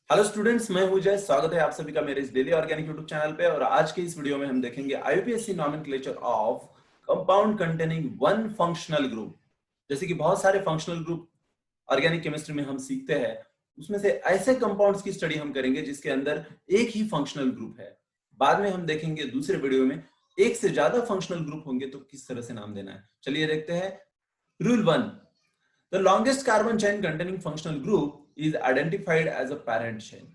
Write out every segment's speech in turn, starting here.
Hello students, मैं हूं जय। स्वागत है आप सभी का मेरे इस डेली ऑर्गेनिक यूट्यूब चैनल पे। और आज के इस वीडियो में हम देखेंगे आईयूपीएससी nomenclature of compound containing one functional group. जैसे कि बहुत सारे फंक्शनल ग्रुप ऑर्गेनिक केमिस्ट्री में हम सीखते हैं, उसमें से ऐसे कंपाउंड्स की स्टडी हम करेंगे जिसके अंदर एक ही फंक्शनल ग्रुप है। बाद में हम देखेंगे दूसरे वीडियो में एक से ज्यादा फंक्शनल ग्रुप होंगे तो किस तरह से नाम देना है। चलिए देखते हैं। Rule 1, the longest carbon chain containing functional group is identified as a parent chain.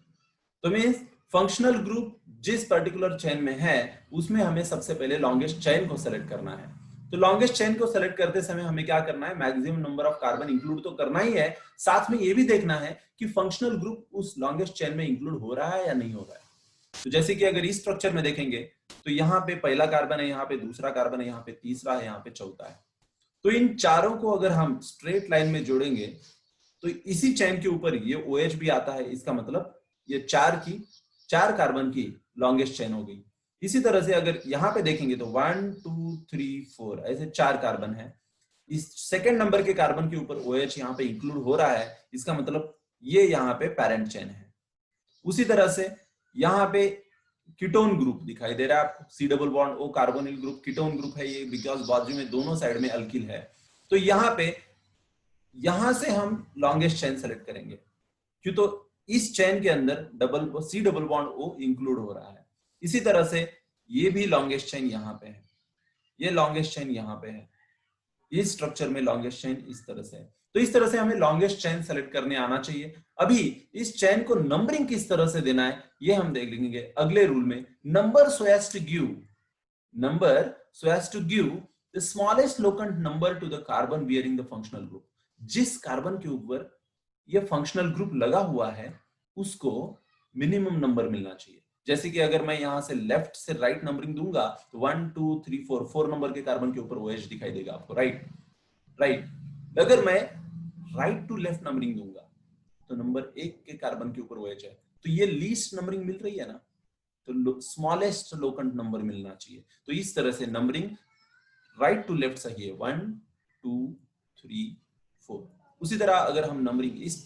तो मीन्स फंक्शनल ग्रुप जिस पर्टिकुलर चेन में है उसमें हमें सबसे पहले लॉन्गेस्ट चेन को सेलेक्ट करना है। तो लॉन्गेस्ट चेन को सेलेक्ट करते समय हमें क्या करना है, maximum number of carbon include तो करना ही है, साथ में ये भी देखना है कि फंक्शनल ग्रुप उस लॉन्गेस्ट चेन में इंक्लूड हो रहा है या नहीं हो रहा है। तो जैसे कि अगर इस स्ट्रक्चर में देखेंगे तो यहाँ पे पहला कार्बन है, यहाँ पे दूसरा कार्बन है, यहाँ पे तीसरा है, यहाँ पे चौथा है। तो इन चारों को अगर हम स्ट्रेट लाइन में जोड़ेंगे तो इसी चेन के ऊपर ये OH भी आता है। इसका मतलब ये चार कार्बन की लॉन्गेस्ट चेन हो गई। इसी तरह से अगर यहाँ पे देखेंगे तो 1 2 3 4 ऐसे 4 कार्बन है। इस सेकेंड नंबर के कार्बन के ऊपर OH यहाँ पे इंक्लूड हो रहा है, इसका मतलब ये यहाँ पे पेरेंट चेन है। उसी तरह से यहाँ पे कीटोन ग्रुप दिखाई दे रहा है आपको, C double bond O carbonyl group ketone group है ये, बिकॉज बाजू में दोनों साइड में अल्किल है। तो यहां से हम लॉन्गेस्ट चेन सेलेक्ट करेंगे क्यों, तो इस चेन के अंदर C double bond O include हो रहा है। इसी तरह से ये भी लॉन्गेस्ट चेन यहाँ पे है, ये लॉन्गेस्ट चेन यहाँ पे है, इस स्ट्रक्चर में लॉन्गेस्ट चेन इस तरह से है। तो इस तरह से हमें लॉन्गेस्ट चेन सेलेक्ट करने आना चाहिए। अभी इस चेन को नंबरिंग किस तरह से देना है ये हम देख लेंगे अगले रूल में। Number so as to give the smallest locant number to the carbon bearing the functional group. जिस कार्बन के ऊपर ये फंक्शनल ग्रुप लगा हुआ है उसको मिनिमम नंबर मिलना चाहिए। जैसे कि अगर मैं यहां से लेफ्ट से राइट नंबरिंग दूंगा तो 1 2 3 4 नंबर के कार्बन के ऊपर OH दिखाई देगा आपको, राइट। अगर मैं राइट टू लेफ्ट नंबरिंग दूंगा तो नंबर 1 के कार्बन के ऊपर OH है, तो ये लीस्ट नंबरिंग मिल रही है ना, तो स्मॉलेस्ट लोकेंट नंबर मिलना चाहिए। तो इस तरह से नंबरिंग राइट टू लेफ्ट सही है, 1 2 3 4। उसी तरह अगर हम नंबरिंग इस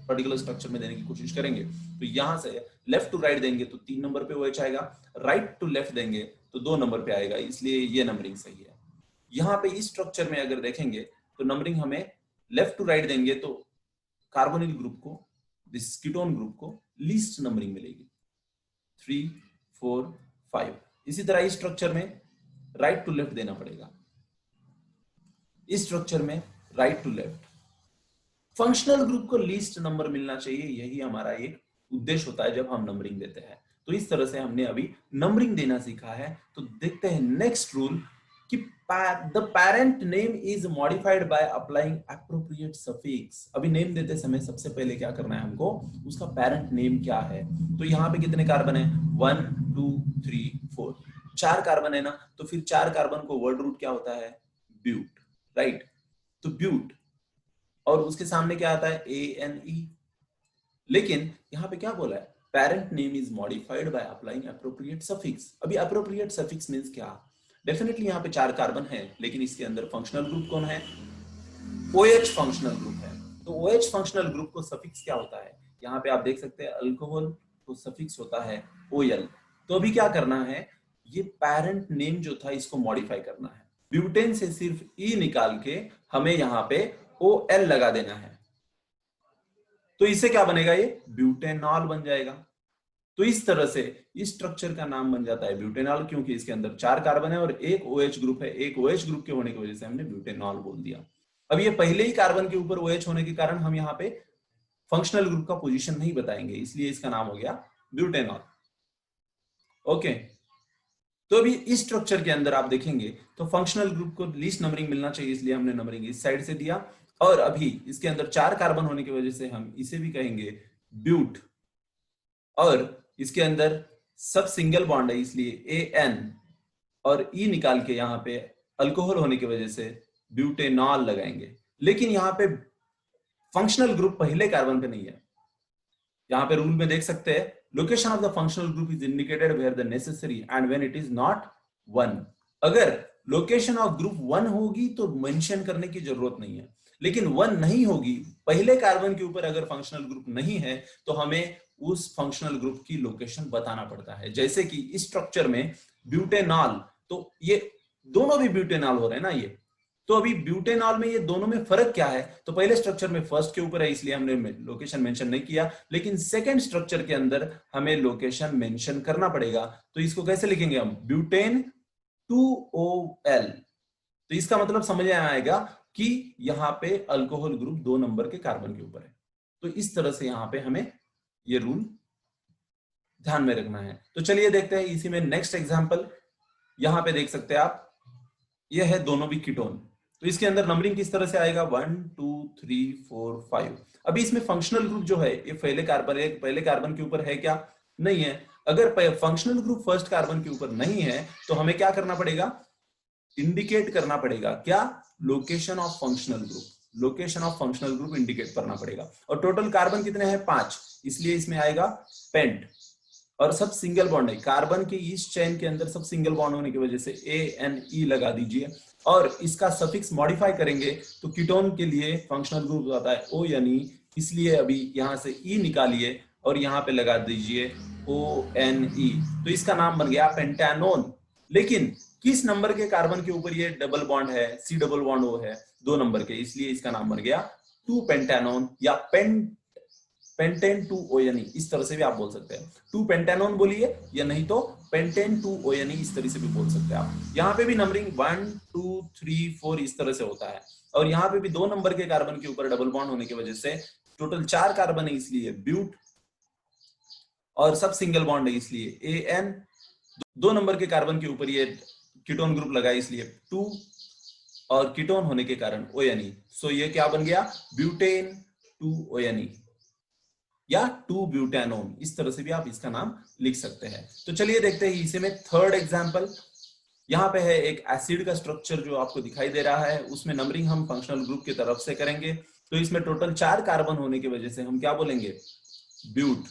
पर्टिकुलर स्ट्रक्चर में देने की कोशिश करेंगे तो यहां से लेफ्ट टू राइट देंगे तो 3 नंबर पे OH आएगा, राइट टू लेफ्ट देंगे तो 2 नंबर पे आएगा, इसलिए ये नंबरिंग सही है। यहाँ पे इस स्ट्रक्चर में अगर देखेंगे तो नंबरिंग हमें लेफ्ट टू राइट देंगे तो कार्बोनिल ग्रुप को, दिस कीटोन ग्रुप को लीस्ट नंबरिंग मिलेगी 3 4 5। इसी तरह इस स्ट्रक्चर में राइट टू लेफ्ट देना पड़ेगा, इस स्ट्रक्चर में right to left. Functional group को लीस्ट नंबर मिलना चाहिए, यही हमारा एक उद्देश्य होता है जब हम नंबरिंग देते हैं। तो इस तरह से हमने अभी नंबरिंग देना सीखा है। तो देखते हैं नेक्स्ट रूल कि the parent name is modified by applying appropriate suffix. अभी नेम देते समय सबसे पहले क्या करना है हमको, उसका पेरेंट नेम क्या है। तो यहाँ पे कितने कार्बन है, 1 2 3 4, 4 कार्बन है ना, तो फिर 4 कार्बन को वर्ड रूट क्या होता है, ब्यूट, राइट। तो ब्यूट और उसके सामने क्या आता है, ANE। लेकिन यहाँ पे क्या बोला है, parent name is modified by applying appropriate suffix. अभी एप्रोप्रिएट सफिक्स मींस क्या, डेफिनेटली यहाँ पे 4 कार्बन है लेकिन इसके अंदर फंक्शनल ग्रुप कौन है, OH फंक्शनल ग्रुप है। तो OH फंक्शनल ग्रुप को सफिक्स क्या होता है, यहाँ पे आप देख सकते हैं अल्कोहल को सफिक्स होता है OL। तो अभी क्या करना है, ये पेरेंट नेम जो था इसको मॉडिफाई करना है। ब्यूटेन से सिर्फ E निकाल के हमें यहाँ पे OL लगा देना है, तो इससे क्या बनेगा, ये ब्यूटेनॉल बन जाएगा। तो इस तरह से इस स्ट्रक्चर का नाम बन जाता है ब्यूटेनॉल, क्योंकि इसके अंदर 4 कार्बन है और एक OH ग्रुप है। एक OH ग्रुप के होने की वजह से हमने ब्यूटेनॉल बोल दिया। अब ये पहले ही कार्बन के ऊपर OH होने के कारण हम यहाँ पे फंक्शनल ग्रुप का पोजीशन नहीं बताएंगे, इसलिए इसका नाम हो गया ब्यूटेनॉल। ओके, तो अभी इस स्ट्रक्चर के अंदर आप देखेंगे तो फंक्शनल ग्रुप को लीस्ट नंबरिंग मिलना चाहिए, इसलिए हमने नंबरिंग इस साइड से दिया। और अभी इसके अंदर 4 कार्बन होने की वजह से हम इसे भी कहेंगे ब्यूट, और इसके अंदर सब सिंगल बॉन्ड है इसलिए AN, और E निकाल के यहाँ पे अल्कोहल होने की वजह से ब्यूटेनॉल लगाएंगे। लेकिन यहाँ पे फंक्शनल ग्रुप पहले कार्बन पे नहीं है। यहाँ पे रूल में देख सकते हैं, location of the functional group is indicated where the necessary and when it is not 1। अगर लोकेशन ऑफ ग्रुप 1 होगी तो मेंशन करने की जरूरत नहीं है, लेकिन 1 नहीं होगी, पहले कार्बन के ऊपर अगर फंक्शनल ग्रुप नहीं है तो हमें उस फंक्शनल ग्रुप की लोकेशन बताना पड़ता है। जैसे कि इस स्ट्रक्चर में ब्यूटेनॉल, तो ये दोनों भी ब्यूटेनॉल हो रहे हैं ना ये, तो अभी ब्यूटेनॉल में ये दोनों में फर्क क्या है? तो पहले स्ट्रक्चर में फर्स्ट के ऊपर है इसलिए हमने लोकेशन मेंशन नहीं किया, लेकिन सेकंड स्ट्रक्चर के अंदर हमें लोकेशन मेंशन करना पड़ेगा। तो इसको कैसे लिखेंगे हम? Butane 2OL। तो इसका मतलब समझ में आएगा कि यहाँ पे अल्कोहल ग्रुप 2 नंबर के कार्बन के ऊपर है। तो इस तरह से यहाँ पे हमें ये रूल ध्यान में रखना है। तो चलिए देखते हैं इसी में नेक्स्ट एग्जांपल। यहां पे देख सकते हैं आप, ये है दोनों भी कीटोन। तो इसके अंदर नंबरिंग किस तरह से आएगा? 1 2 3 4 5। अभी इसमें फंक्शनल ग्रुप जो है ये पहले कार्बन के ऊपर है क्या? नहीं है। अगर फंक्शनल ग्रुप फर्स्ट कार्बन के ऊपर नहीं है तो हमें क्या करना पड़ेगा? इंडिकेट करना पड़ेगा। क्या? Location of functional group. Location of functional group indicate करना पड़ेगा। और टोटल कार्बन कितने हैं? 5, इसलिए इसमें आएगा पेंट। और सब सिंगल बॉन्ड है, कार्बन के इस चेन के अंदर सब सिंगल बॉन्ड होने की वजह से ANE लगा दीजिए। और इसका सफिक्स मॉडिफाई करेंगे तो कीटोन के लिए फंक्शनल ग्रुप आता है ONE, इसलिए अभी यहां से E निकालिए और यहां पे लगा दीजिए ONE। तो इसका नाम बन गया पेंटानोन। लेकिन किस नंबर के कार्बन के ऊपर ये डबल बॉन्ड है? C डबल बॉन्ड O है 2 नंबर के, इसलिए इसका नाम बन गया 2 पेंटानोन या पेंटेन 2ONE। इस तरह से भी आप बोल सकते हैं। 2 पेंटानोन बोलिए या नहीं तो पेंटेन 2ONE, इस तरह से भी बोल सकते हैं आप। यहाँ पे भी नंबरिंग 1 2 3 4 इस तरह से होता है। और यहाँ पे भी 2 नंबर के कार्बन के ऊपर डबल बॉन्ड होने की वजह से टोटल 4 कार्बन है, इसलिए ब्यूट। और सब सिंगल बॉन्ड है इसलिए AN। 2 नंबर के कार्बन के ऊपर ये कीटोन ग्रुप लगा इसलिए 2, और कीटोन होने के कारण ONE। सो ये क्या बन गया? ब्यूटेन 2ONE या 2 ब्यूटेनोन। इस तरह से भी आप इसका नाम लिख सकते हैं। तो चलिए देखते हैं इसी में थर्ड एग्जांपल। यहाँ पे है एक एसिड का स्ट्रक्चर जो आपको दिखाई दे रहा है, उसमें नंबरिंग हम फंक्शनल ग्रुप की तरफ से करेंगे। तो इसमें टोटल 4 कार्बन होने की वजह से हम क्या बोलेंगे? ब्यूट।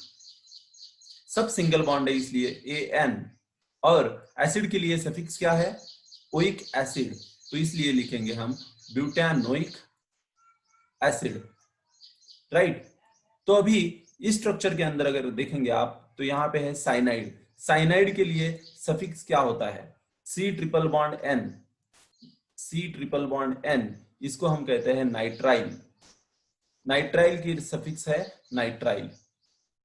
सब सिंगल बॉन्ड है इसलिए AN। और एसिड के लिए सफिक्स क्या है? ओइक एसिड, तो इसलिए लिखेंगे हम ब्यूटानोइक एसिड, राइट। तो अभी इस स्ट्रक्चर के अंदर अगर देखेंगे आप तो यहाँ पे है साइनाइड। साइनाइड के लिए सफिक्स क्या होता है? C triple bond N। C triple bond N, इसको हम कहते हैं नाइट्राइल। नाइट्राइल की सफिक्स है नाइट्राइल।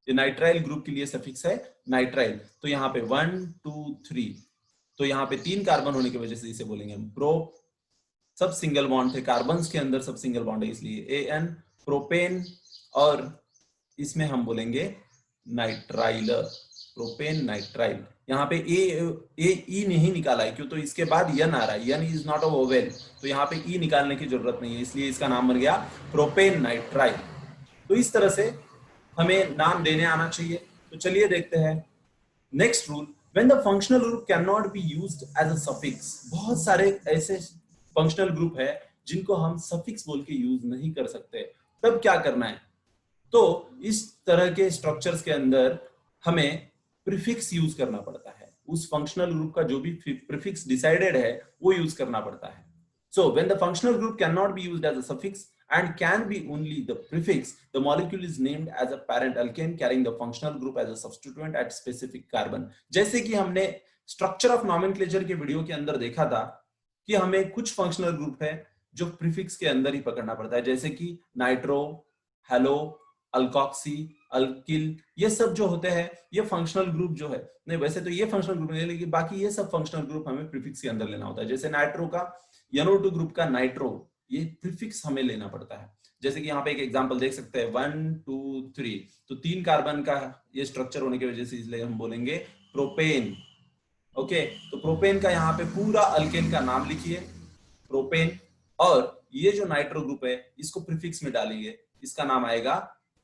ये नाइट्राइल ग्रुप के लिए सफिक्स है नाइट्राइल। तो यहाँ पे 1 2 3, तो यहाँ पे 3 कार्बन होने की वजह से इसे बोलेंगे हम प्रो। सब सिंगल बॉन्ड थे, कार्बन्स के अंदर सब सिंगल बॉन्ड है इसलिए AN प्रोपेन। और इसमें हम बोलेंगे नाइट्राइल, प्रोपेन नाइट्राइल। यहाँ पे E नहीं निकाला है क्यों? तो इसके बाद यन आ रहा है, यन इज नॉट अ वोवेल, तो यहाँ पे E निकालने की जरूरत नहीं है, इसलिए इसका नाम बन गया प्रोपेन नाइट्राइल। तो इस तरह से हमें नाम देने आना चाहिए। तो चलिए देखते हैं next rule. When the functional group can not be used as a suffix. बहुत सारे ऐसे फंक्शनल ग्रुप है जिनको हम सफिक्स बोल के यूज नहीं कर सकते, तब क्या करना है? तो इस तरह के स्ट्रक्चर्स के अंदर हमें प्रीफिक्स यूज करना पड़ता है। उस फंक्शनल ग्रुप का जो भी प्रीफिक्स डिसाइडेड है वो यूज करना पड़ता है। So when the functional group can not be used as a suffix and can be only the prefix, the molecule is named as a parent alkane carrying the functional group as a substituent at specific carbon। जैसे कि हमने structure of nomenclature के video के अंदर देखा था कि हमें कुछ फंक्शनल ग्रुप है जो प्रीफिक्स के अंदर ही पकड़ना पड़ता है, जैसे कि नाइट्रो, हेलो, अल्कोक्सी, अल्किल, ये सब जो होते हैं ये फंक्शनल ग्रुप जो है, नहीं वैसे तो ये फंक्शनल ग्रुप नहीं, लेकिन बाकी ये सब फंक्शनल ग्रुप हमें प्रीफिक्स के अंदर लेना होता है। जैसे नाइट्रो का NO2 ग्रुप का नाइट्रो, ये प्रीफिक्स हमें लेना पड़ता है। जैसे कि यहाँ पे एक एग्जांपल देख सकते हैं 1 2 3, तो 3 कार्बन का ये स्ट्रक्चर होने की वजह से इसलिए हम बोलेंगे प्रोपेन। ओके, तो प्रोपेन का यहाँ पे पूरा अल्केन का नाम लिखिए प्रोपेन, और ये जो नाइट्रो ग्रुप है इसको प्रीफिक्स में डालेंगे, इसका नाम आएगा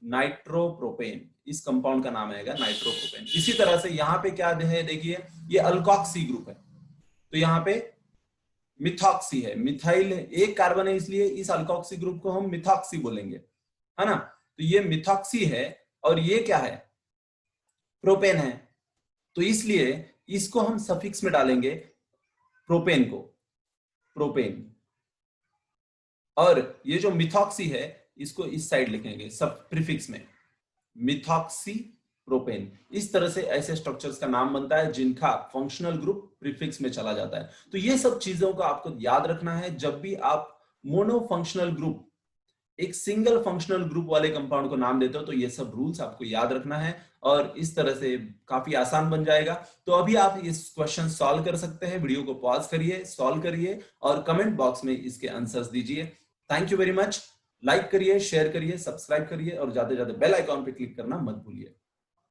नाइट्रोप्रोपेन। इस कंपाउंड का नाम आएगा नाइट्रोप्रोपेन। इसी तरह से यहाँ पे क्या है देखिए, ये अल्कोक्सी ग्रुप है, तो यहाँ पे मिथॉक्सी है, मिथाइल है, एक कार्बन है इसलिए इस अल्कोक्सी ग्रुप को हम मिथॉक्सी बोलेंगे, है ना। तो ये मिथॉक्सी है और ये क्या है? प्रोपेन है, तो इसलिए इसको हम सफिक्स में डालेंगे प्रोपेन को, प्रोपेन। और ये जो मिथॉक्सी है इसको इस साइड लिखेंगे सब प्रीफिक्स में, मिथॉक्सी प्रोपेन। इस तरह से ऐसे स्ट्रक्चर्स का नाम बनता है जिनका फंक्शनल ग्रुप प्रीफिक्स में चला जाता है। तो ये सब चीजों का आपको याद रखना है जब भी आप मोनो फंक्शनल ग्रुप, एक सिंगल फंक्शनल ग्रुप वाले कंपाउंड को नाम देते हो, तो ये सब रूल्स आपको याद रखना है और इस तरह से काफी आसान बन जाएगा। तो अभी आप इस क्वेश्चन सॉल्व कर सकते हैं, वीडियो को पॉज करिए, सॉल्व करिए और कमेंट बॉक्स में इसके आंसर्स दीजिए। Thank you very much. Like करिए, शेयर करिए, सब्सक्राइब करिए और ज्यादा से ज्यादा बेल आइकॉन पे क्लिक करना मत भूलिए।